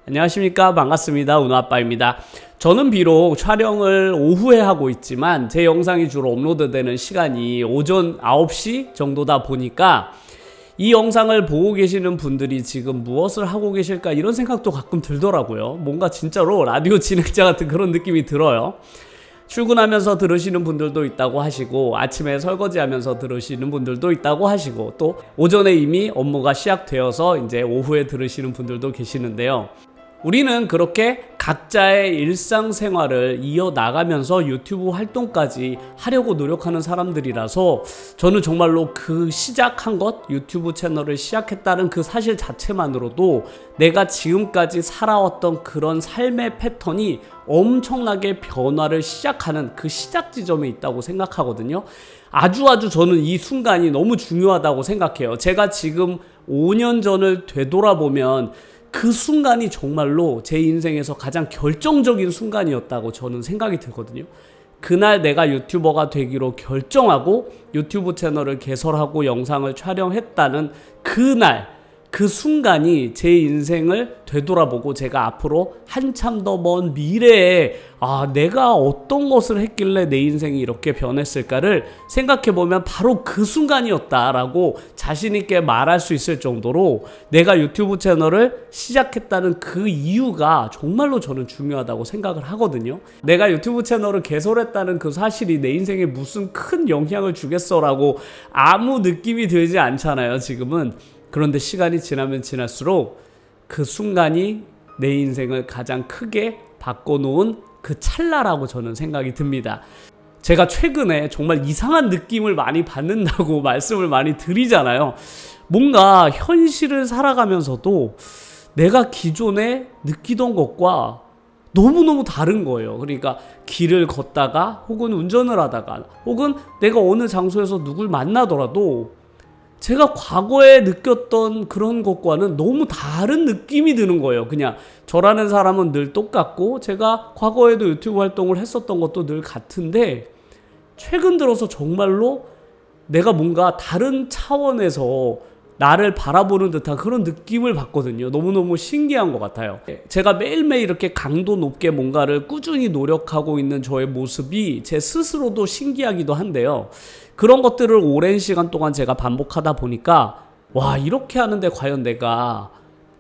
안녕하십니까, 반갑습니다. 은호아빠입니다. 저는 비록 촬영을 오후에 하고 있지만 제 영상이 주로 업로드되는 시간이 오전 9시 정도다 보니까 이 영상을 보고 계시는 분들이 지금 무엇을 하고 계실까 이런 생각도 가끔 들더라고요. 뭔가 진짜로 라디오 진행자 같은 그런 느낌이 들어요. 출근하면서 들으시는 분들도 있다고 하시고, 아침에 설거지하면서 들으시는 분들도 있다고 하시고, 또 오전에 이미 업무가 시작되어서 이제 오후에 들으시는 분들도 계시는데요. 우리는 그렇게 각자의 일상생활을 이어나가면서 유튜브 활동까지 하려고 노력하는 사람들이라서 저는 정말로 그 시작한 것, 유튜브 채널을 시작했다는 그 사실 자체만으로도 내가 지금까지 살아왔던 그런 삶의 패턴이 엄청나게 변화를 시작하는 그 시작 지점에 있다고 생각하거든요. 아주 저는 이 순간이 너무 중요하다고 생각해요. 제가 지금 5년 전을 되돌아보면 그 순간이 정말로 제 인생에서 가장 결정적인 순간이었다고 저는 생각이 들거든요. 그날 내가 유튜버가 되기로 결정하고 유튜브 채널을 개설하고 영상을 촬영했다는 그날, 그 순간이 제 인생을 되돌아보고 제가 앞으로 한참 더 먼 미래에 내가 어떤 것을 했길래 내 인생이 이렇게 변했을까를 생각해보면 바로 그 순간이었다라고 자신있게 말할 수 있을 정도로 내가 유튜브 채널을 시작했다는 그 이유가 정말로 저는 중요하다고 생각을 하거든요. 내가 유튜브 채널을 개설했다는 그 사실이 내 인생에 무슨 큰 영향을 주겠어라고 아무 느낌이 들지 않잖아요, 지금은. 그런데 시간이 지나면 지날수록 그 순간이 내 인생을 가장 크게 바꿔놓은 그 찰나라고 저는 생각이 듭니다. 제가 최근에 정말 이상한 느낌을 많이 받는다고 말씀을 많이 드리잖아요. 뭔가 현실을 살아가면서도 내가 기존에 느끼던 것과 너무너무 다른 거예요. 그러니까 길을 걷다가 혹은 운전을 하다가 혹은 내가 어느 장소에서 누굴 만나더라도 제가 과거에 느꼈던 그런 것과는 너무 다른 느낌이 드는 거예요. 그냥 저라는 사람은 늘 똑같고 제가 과거에도 유튜브 활동을 했었던 것도 늘 같은데 최근 들어서 정말로 내가 뭔가 다른 차원에서 나를 바라보는 듯한 그런 느낌을 받거든요. 너무너무 신기한 것 같아요. 제가 매일매일 이렇게 강도 높게 뭔가를 꾸준히 노력하고 있는 저의 모습이 제 스스로도 신기하기도 한데요. 그런 것들을 오랜 시간 동안 제가 반복하다 보니까 이렇게 하는데 과연 내가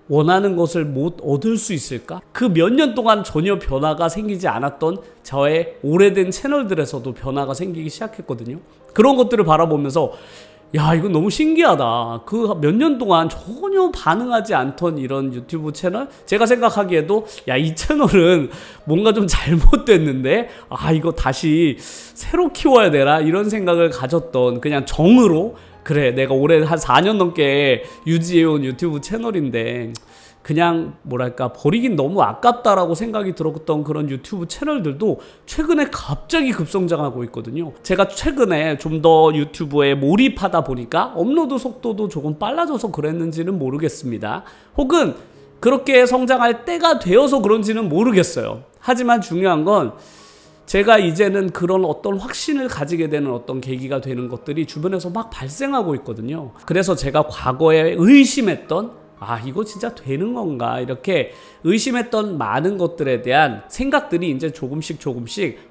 원하는 것을 못 얻을 수 있을까? 그 몇 년 동안 전혀 변화가 생기지 않았던 저의 오래된 채널들에서도 변화가 생기기 시작했거든요. 그런 것들을 바라보면서 이건 너무 신기하다. 그 몇 년 동안 전혀 반응하지 않던 이런 유튜브 채널? 제가 생각하기에도 이 채널은 뭔가 좀 잘못됐는데 이거 다시 새로 키워야 되나? 이런 생각을 가졌던 그냥 정으로 그래 내가 올해 한 4년 넘게 유지해온 유튜브 채널인데 그냥 뭐랄까 버리긴 너무 아깝다라고 생각이 들었던 그런 유튜브 채널들도 최근에 갑자기 급성장하고 있거든요. 제가 최근에 좀 더 유튜브에 몰입하다 보니까 업로드 속도도 조금 빨라져서 그랬는지는 모르겠습니다. 혹은 그렇게 성장할 때가 되어서 그런지는 모르겠어요. 하지만 중요한 건 제가 이제는 그런 어떤 확신을 가지게 되는 어떤 계기가 되는 것들이 주변에서 막 발생하고 있거든요. 그래서 제가 과거에 의심했던 이거 진짜 되는 건가 이렇게 의심했던 많은 것들에 대한 생각들이 이제 조금씩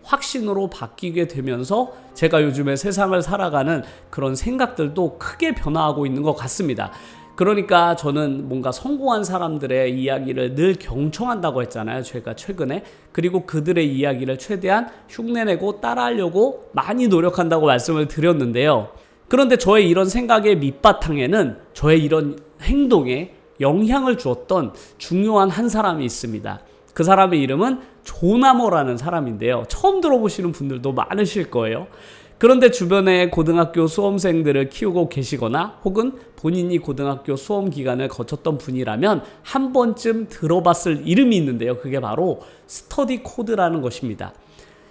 확신으로 바뀌게 되면서 제가 요즘에 세상을 살아가는 그런 생각들도 크게 변화하고 있는 것 같습니다. 그러니까 저는 뭔가 성공한 사람들의 이야기를 늘 경청한다고 했잖아요, 제가 최근에. 그리고 그들의 이야기를 최대한 흉내내고 따라하려고 많이 노력한다고 말씀을 드렸는데요. 그런데 저의 이런 생각의 밑바탕에는 저의 이런 행동에 영향을 주었던 중요한 한 사람이 있습니다. 그 사람의 이름은 조나모라는 사람인데요. 처음 들어보시는 분들도 많으실 거예요. 그런데 주변에 고등학교 수험생들을 키우고 계시거나 혹은 본인이 고등학교 수험 기간을 거쳤던 분이라면 한 번쯤 들어봤을 이름이 있는데요. 그게 바로 스터디 코드라는 것입니다.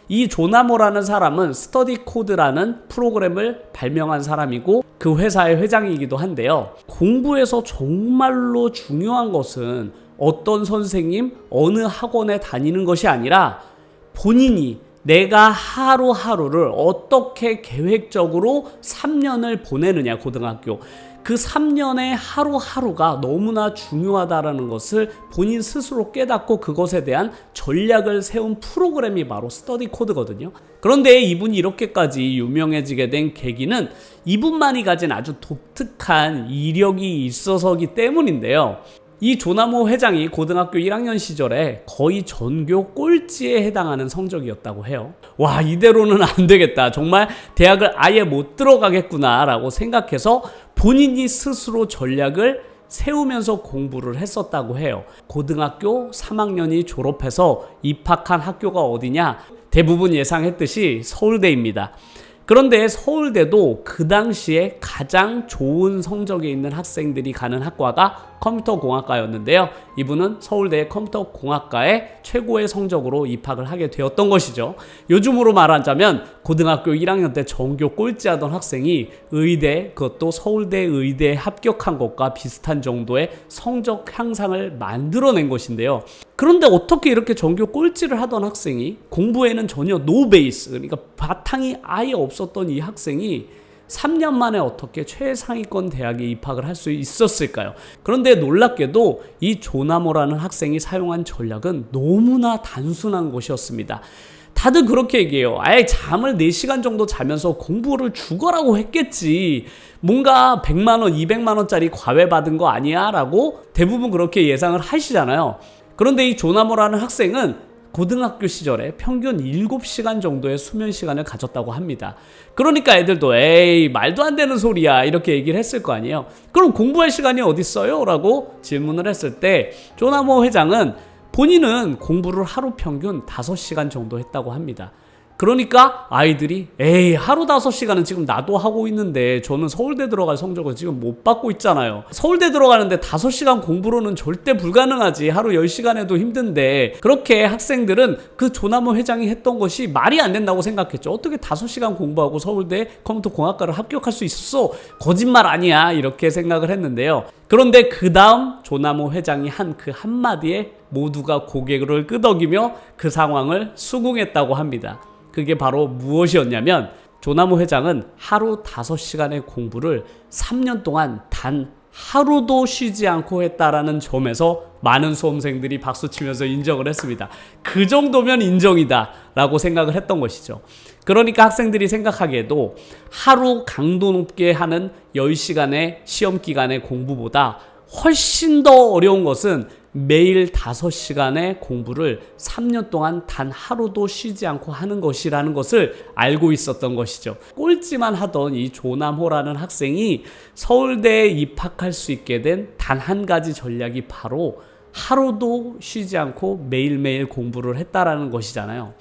이 조나모라는 사람은 스터디 코드라는 프로그램을 발명한 사람이고 그 회사의 회장이기도 한데요. 공부에서 정말로 중요한 것은 어떤 선생님, 어느 학원에 다니는 것이 아니라 본인이 내가 하루하루를 어떻게 계획적으로 3년을 보내느냐, 고등학교. 그 3년의 하루하루가 너무나 중요하다라는 것을 본인 스스로 깨닫고 그것에 대한 전략을 세운 프로그램이 바로 스터디 코드거든요. 그런데 이분이 이렇게까지 유명해지게 된 계기는 이분만이 가진 아주 독특한 이력이 있어서기 때문인데요. 이 조나모 회장이 고등학교 1학년 시절에 거의 전교 꼴찌에 해당하는 성적이었다고 해요. 와, 이대로는 안 되겠다. 정말 대학을 아예 못 들어가겠구나 라고 생각해서 본인이 스스로 전략을 세우면서 공부를 했었다고 해요. 고등학교 3학년이 졸업해서 입학한 학교가 어디냐? 대부분 예상했듯이 서울대입니다. 그런데 서울대도 그 당시에 가장 좋은 성적이 있는 학생들이 가는 학과가 컴퓨터공학과였는데요. 이분은 서울대 컴퓨터공학과에 최고의 성적으로 입학을 하게 되었던 것이죠. 요즘으로 말하자면 고등학교 1학년 때 전교 꼴찌하던 학생이 의대, 그것도 서울대 의대에 합격한 것과 비슷한 정도의 성적 향상을 만들어낸 것인데요. 그런데 어떻게 이렇게 전교 꼴찌를 하던 학생이 공부에는 전혀 노 베이스, 그러니까 바탕이 아예 없었던 이 학생이 3년 만에 어떻게 최상위권 대학에 입학을 할 수 있었을까요? 그런데 놀랍게도 이 조나모라는 학생이 사용한 전략은 너무나 단순한 것이었습니다. 다들 그렇게 얘기해요. 아예 잠을 4시간 정도 자면서 공부를 죽어라고 했겠지. 뭔가 100만원, 200만원짜리 과외 받은 거 아니야? 라고 대부분 그렇게 예상을 하시잖아요. 그런데 이 조나모라는 학생은 고등학교 시절에 평균 7시간 정도의 수면 시간을 가졌다고 합니다. 그러니까 애들도 에이 말도 안 되는 소리야 이렇게 얘기를 했을 거 아니에요. 그럼 공부할 시간이 어딨어요? 라고 질문을 했을 때 조나모 회장은 본인은 공부를 하루 평균 5시간 정도 했다고 합니다. 그러니까 아이들이 에이 하루 5시간은 지금 나도 하고 있는데 저는 서울대 들어갈 성적을 지금 못 받고 있잖아요. 서울대 들어가는데 5시간 공부로는 절대 불가능하지. 하루 10시간 해도 힘든데. 그렇게 학생들은 그 조나모 회장이 했던 것이 말이 안 된다고 생각했죠. 어떻게 5시간 공부하고 서울대 컴퓨터공학과를 합격할 수 있었어? 거짓말 아니야 이렇게 생각을 했는데요. 그런데 그 다음 조나모 회장이 한 그 한마디에 모두가 고개를 끄덕이며 그 상황을 수긍했다고 합니다. 그게 바로 무엇이었냐면 조나모 회장은 하루 5시간의 공부를 3년 동안 단 하루도 쉬지 않고 했다라는 점에서 많은 수험생들이 박수치면서 인정을 했습니다. 그 정도면 인정이다 라고 생각을 했던 것이죠. 그러니까 학생들이 생각하기에도 하루 강도 높게 하는 10시간의 시험 기간의 공부보다 훨씬 더 어려운 것은 매일 5시간의 공부를 3년 동안 단 하루도 쉬지 않고 하는 것이라는 것을 알고 있었던 것이죠. 꼴찌만 하던 이 조남호라는 학생이 서울대에 입학할 수 있게 된 단 한 가지 전략이 바로 하루도 쉬지 않고 매일매일 공부를 했다라는 것이잖아요.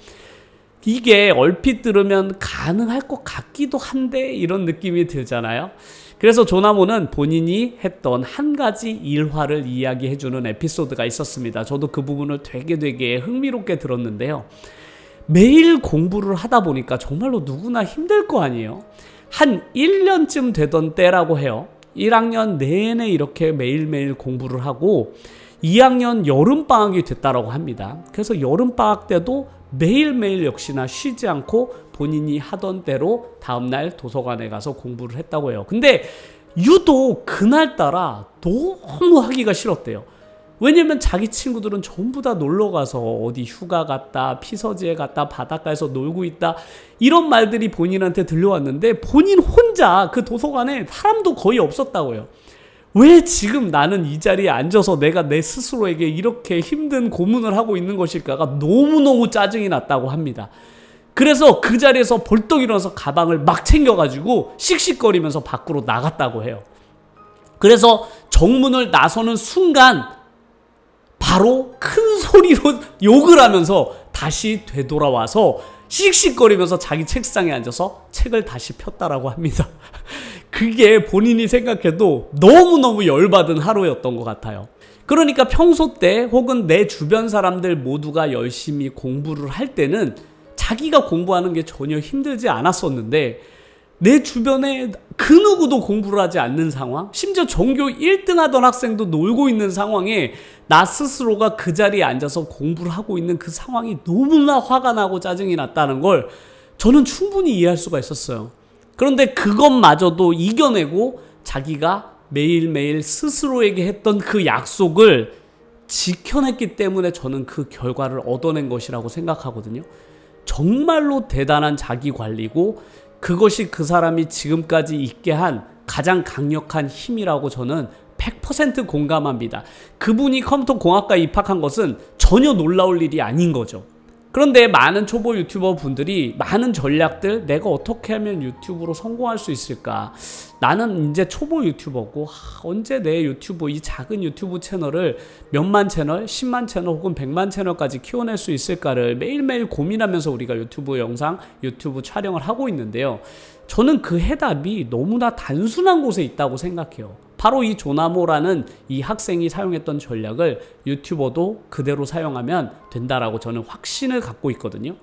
이게 얼핏 들으면 가능할 것 같기도 한데 이런 느낌이 들잖아요. 그래서 조나모는 본인이 했던 한 가지 일화를 이야기해주는 에피소드가 있었습니다. 저도 그 부분을 되게 흥미롭게 들었는데요. 매일 공부를 하다 보니까 정말로 누구나 힘들 거 아니에요. 한 1년쯤 되던 때라고 해요. 1학년 내내 이렇게 매일매일 공부를 하고 2학년 여름방학이 됐다라고 합니다. 그래서 여름방학 때도 매일매일 역시나 쉬지 않고 본인이 하던 대로 다음날 도서관에 가서 공부를 했다고 해요. 근데 유독 그날따라 너무 하기가 싫었대요. 왜냐면 자기 친구들은 전부 다 놀러가서 어디 휴가 갔다, 피서지에 갔다, 바닷가에서 놀고 있다 이런 말들이 본인한테 들려왔는데 본인 혼자 그 도서관에 사람도 거의 없었다고요. 왜 지금 나는 이 자리에 앉아서 내가 내 스스로에게 이렇게 힘든 고문을 하고 있는 것일까가 너무너무 짜증이 났다고 합니다. 그래서 그 자리에서 벌떡 일어나서 가방을 막 챙겨가지고 씩씩거리면서 밖으로 나갔다고 해요. 그래서 정문을 나서는 순간 바로 큰 소리로 욕을 하면서 다시 되돌아와서 씩씩거리면서 자기 책상에 앉아서 책을 다시 폈다라고 합니다. 그게 본인이 생각해도 너무너무 열받은 하루였던 것 같아요. 그러니까 평소 때 혹은 내 주변 사람들 모두가 열심히 공부를 할 때는 자기가 공부하는 게 전혀 힘들지 않았었는데 내 주변에 그 누구도 공부를 하지 않는 상황, 심지어 전교 1등 하던 학생도 놀고 있는 상황에 나 스스로가 그 자리에 앉아서 공부를 하고 있는 그 상황이 너무나 화가 나고 짜증이 났다는 걸 저는 충분히 이해할 수가 있었어요. 그런데 그것마저도 이겨내고 자기가 매일매일 스스로에게 했던 그 약속을 지켜냈기 때문에 저는 그 결과를 얻어낸 것이라고 생각하거든요. 정말로 대단한 자기 관리고 그것이 그 사람이 지금까지 있게 한 가장 강력한 힘이라고 저는 100% 공감합니다. 그분이 컴퓨터 공학과에 입학한 것은 전혀 놀라울 일이 아닌 거죠. 그런데 많은 초보 유튜버 분들이 많은 전략들, 내가 어떻게 하면 유튜브로 성공할 수 있을까? 나는 이제 초보 유튜버고 언제 내 유튜브, 이 작은 유튜브 채널을 몇만 채널, 10만 채널 혹은 100만 채널까지 키워낼 수 있을까를 매일매일 고민하면서 우리가 유튜브 영상, 유튜브 촬영을 하고 있는데요. 저는 그 해답이 너무나 단순한 곳에 있다고 생각해요. 바로 이 조나모라는 이 학생이 사용했던 전략을 유튜버도 그대로 사용하면 된다라고 저는 확신을 갖고 있거든요.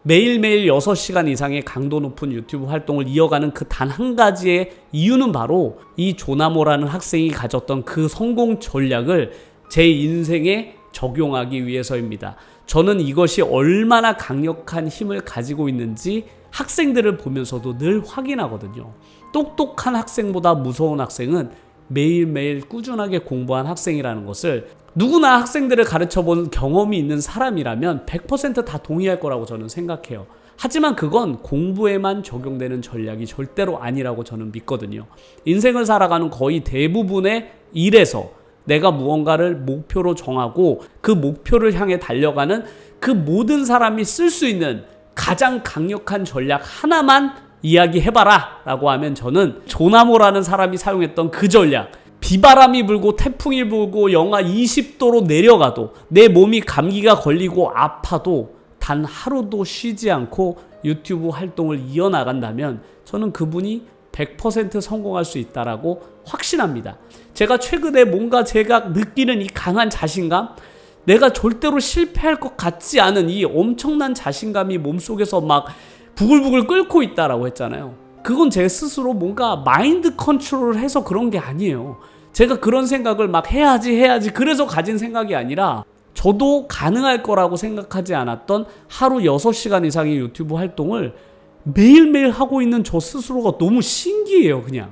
매일매일 6시간 이상의 강도 높은 유튜브 활동을 이어가는 그 단 한 가지의 이유는 바로 이 조나모라는 학생이 가졌던 그 성공 전략을 제 인생에 적용하기 위해서입니다. 저는 이것이 얼마나 강력한 힘을 가지고 있는지 학생들을 보면서도 늘 확인하거든요. 똑똑한 학생보다 무서운 학생은 매일매일 꾸준하게 공부한 학생이라는 것을 누구나 학생들을 가르쳐본 경험이 있는 사람이라면 100% 다 동의할 거라고 저는 생각해요. 하지만 그건 공부에만 적용되는 전략이 절대로 아니라고 저는 믿거든요. 인생을 살아가는 거의 대부분의 일에서 내가 무언가를 목표로 정하고 그 목표를 향해 달려가는 그 모든 사람이 쓸 수 있는 가장 강력한 전략 하나만 이야기해봐라 라고 하면 저는 조나모라는 사람이 사용했던 그 전략, 비바람이 불고 태풍이 불고 영하 20도로 내려가도 내 몸이 감기가 걸리고 아파도 단 하루도 쉬지 않고 유튜브 활동을 이어나간다면 저는 그분이 100% 성공할 수 있다라고 확신합니다. 제가 최근에 뭔가 제가 느끼는 이 강한 자신감, 내가 절대로 실패할 것 같지 않은 이 엄청난 자신감이 몸속에서 막 부글부글 끓고 있다라고 했잖아요. 그건 제 스스로 뭔가 마인드 컨트롤을 해서 그런 게 아니에요. 제가 그런 생각을 막 해야지 그래서 가진 생각이 아니라 저도 가능할 거라고 생각하지 않았던 하루 6시간 이상의 유튜브 활동을 매일매일 하고 있는 저 스스로가 너무 신기해요, 그냥.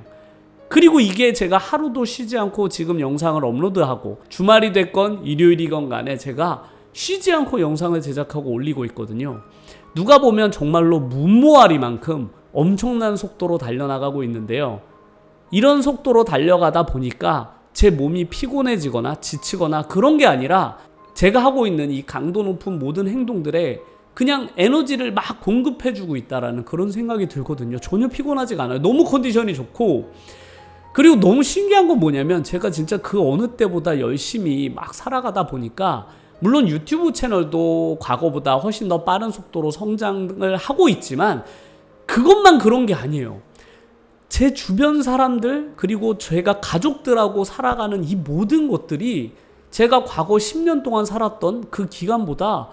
그리고 이게 제가 하루도 쉬지 않고 지금 영상을 업로드하고 주말이 됐건 일요일이건 간에 제가 쉬지 않고 영상을 제작하고 올리고 있거든요. 누가 보면 정말로 문모아리만큼 엄청난 속도로 달려나가고 있는데요. 이런 속도로 달려가다 보니까 제 몸이 피곤해지거나 지치거나 그런 게 아니라 제가 하고 있는 이 강도 높은 모든 행동들에 그냥 에너지를 막 공급해주고 있다라는 그런 생각이 들거든요. 전혀 피곤하지가 않아요. 너무 컨디션이 좋고, 그리고 너무 신기한 건 뭐냐면 제가 진짜 그 어느 때보다 열심히 막 살아가다 보니까 물론 유튜브 채널도 과거보다 훨씬 더 빠른 속도로 성장을 하고 있지만 그것만 그런 게 아니에요. 제 주변 사람들 그리고 제가 가족들하고 살아가는 이 모든 것들이 제가 과거 10년 동안 살았던 그 기간보다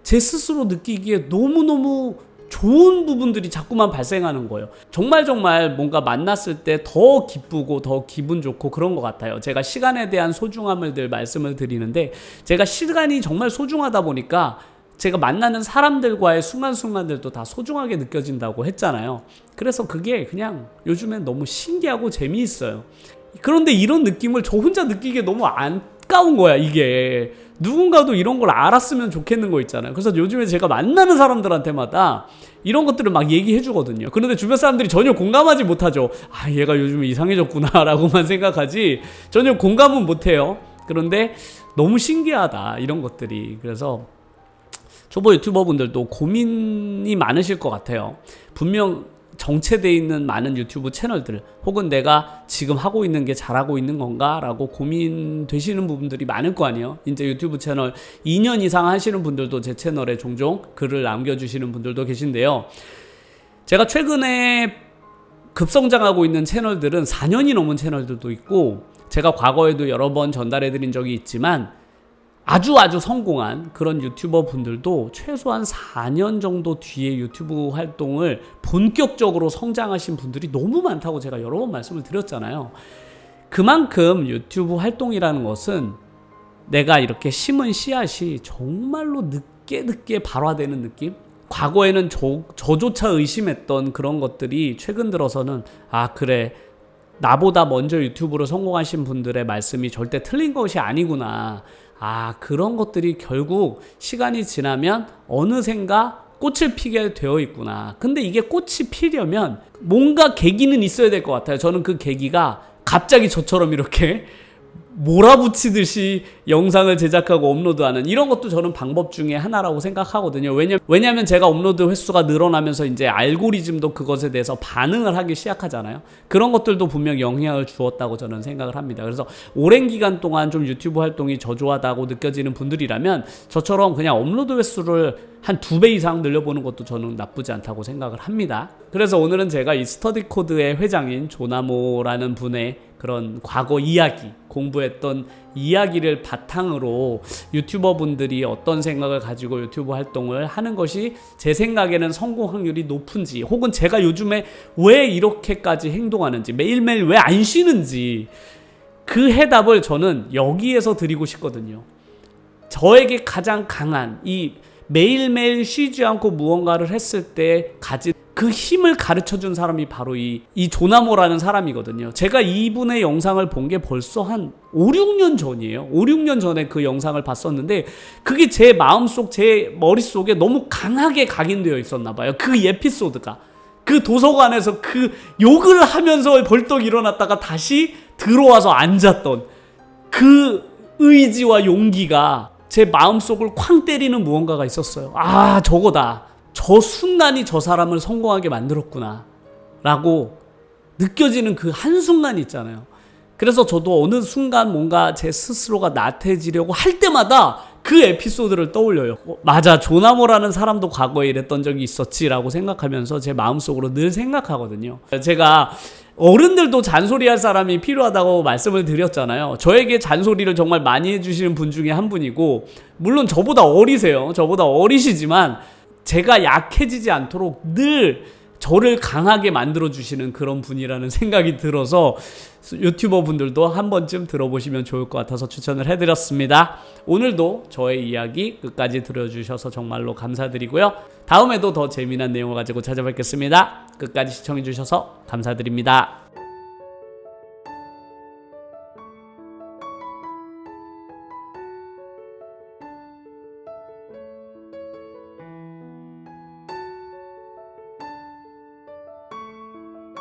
제 스스로 느끼기에 너무너무 좋은 부분들이 자꾸만 발생하는 거예요. 정말 뭔가 만났을 때 더 기쁘고 더 기분 좋고 그런 것 같아요. 제가 시간에 대한 소중함을 늘 말씀을 드리는데 제가 시간이 정말 소중하다 보니까 제가 만나는 사람들과의 순간순간들도 다 소중하게 느껴진다고 했잖아요. 그래서 그게 그냥 요즘엔 너무 신기하고 재미있어요. 그런데 이런 느낌을 저 혼자 느끼기에 너무 안타까운 거야, 이게. 누군가도 이런 걸 알았으면 좋겠는 거 있잖아요. 그래서 요즘에 제가 만나는 사람들한테마다 이런 것들을 막 얘기해 주거든요. 그런데 주변 사람들이 전혀 공감하지 못하죠. 아, 얘가 요즘에 이상해졌구나 라고만 생각하지 전혀 공감은 못해요. 그런데 너무 신기하다, 이런 것들이. 그래서 초보 유튜버 분들도 고민이 많으실 것 같아요. 분명 정체되어 있는 많은 유튜브 채널들 혹은 내가 지금 하고 있는 게 잘하고 있는 건가 라고 고민되시는 부분들이 많을 거 아니에요. 이제 유튜브 채널 2년 이상 하시는 분들도 제 채널에 종종 글을 남겨주시는 분들도 계신데요. 제가 최근에 급성장하고 있는 채널들은 4년이 넘은 채널들도 있고 제가 과거에도 여러 번 전달해드린 적이 있지만 아주 성공한 그런 유튜버 분들도 최소한 4년 정도 뒤에 유튜브 활동을 본격적으로 성장하신 분들이 너무 많다고 제가 여러 번 말씀을 드렸잖아요. 그만큼 유튜브 활동이라는 것은 내가 이렇게 심은 씨앗이 정말로 늦게 발화되는 느낌? 과거에는 저조차 의심했던 그런 것들이 최근 들어서는 아, 그래, 나보다 먼저 유튜브로 성공하신 분들의 말씀이 절대 틀린 것이 아니구나. 아, 그런 것들이 결국 시간이 지나면 어느샌가 꽃을 피게 되어 있구나. 근데 이게 꽃이 피려면 뭔가 계기는 있어야 될 것 같아요. 저는 그 계기가 갑자기 저처럼 이렇게 몰아붙이듯이 영상을 제작하고 업로드하는 이런 것도 저는 방법 중에 하나라고 생각하거든요. 왜냐면 제가 업로드 횟수가 늘어나면서 이제 알고리즘도 그것에 대해서 반응을 하기 시작하잖아요. 그런 것들도 분명 영향을 주었다고 저는 생각을 합니다. 그래서 오랜 기간 동안 좀 유튜브 활동이 저조하다고 느껴지는 분들이라면 저처럼 그냥 업로드 횟수를 한 2배 이상 늘려보는 것도 저는 나쁘지 않다고 생각을 합니다. 그래서 오늘은 제가 이 스터디코드의 회장인 조나모라는 분의 그런 과거 이야기, 공부했던 이야기를 바탕으로 유튜버 분들이 어떤 생각을 가지고 유튜브 활동을 하는 것이 제 생각에는 성공 확률이 높은지, 혹은 제가 요즘에 왜 이렇게까지 행동하는지, 매일매일 왜 안 쉬는지, 그 해답을 저는 여기에서 드리고 싶거든요. 저에게 가장 강한 이 매일매일 쉬지 않고 무언가를 했을 때 가진 그 힘을 가르쳐준 사람이 바로 이 조나모라는 사람이거든요. 제가 이분의 영상을 본 게 벌써 한 5, 6년 전이에요. 5, 6년 전에 그 영상을 봤었는데 그게 제 마음속, 제 머릿속에 너무 강하게 각인되어 있었나 봐요. 그 에피소드가. 그 도서관에서 그 욕을 하면서 벌떡 일어났다가 다시 들어와서 앉았던 그 의지와 용기가 제 마음속을 쾅 때리는 무언가가 있었어요. 아, 저거다. 저 순간이 저 사람을 성공하게 만들었구나 라고 느껴지는 그 한순간이 있잖아요. 그래서 저도 어느 순간 뭔가 제 스스로가 나태해지려고 할 때마다 그 에피소드를 떠올려요. 맞아, 조나모라는 사람도 과거에 이랬던 적이 있었지 라고 생각하면서 제 마음속으로 늘 생각하거든요. 제가 어른들도 잔소리할 사람이 필요하다고 말씀을 드렸잖아요. 저에게 잔소리를 정말 많이 해주시는 분 중에 한 분이고, 물론 저보다 어리세요. 저보다 어리시지만 제가 약해지지 않도록 늘 저를 강하게 만들어주시는 그런 분이라는 생각이 들어서 유튜버 분들도 한 번쯤 들어보시면 좋을 것 같아서 추천을 해드렸습니다. 오늘도 저의 이야기 끝까지 들어주셔서 정말로 감사드리고요. 다음에도 더 재미난 내용을 가지고 찾아뵙겠습니다. 끝까지 시청해주셔서 감사드립니다.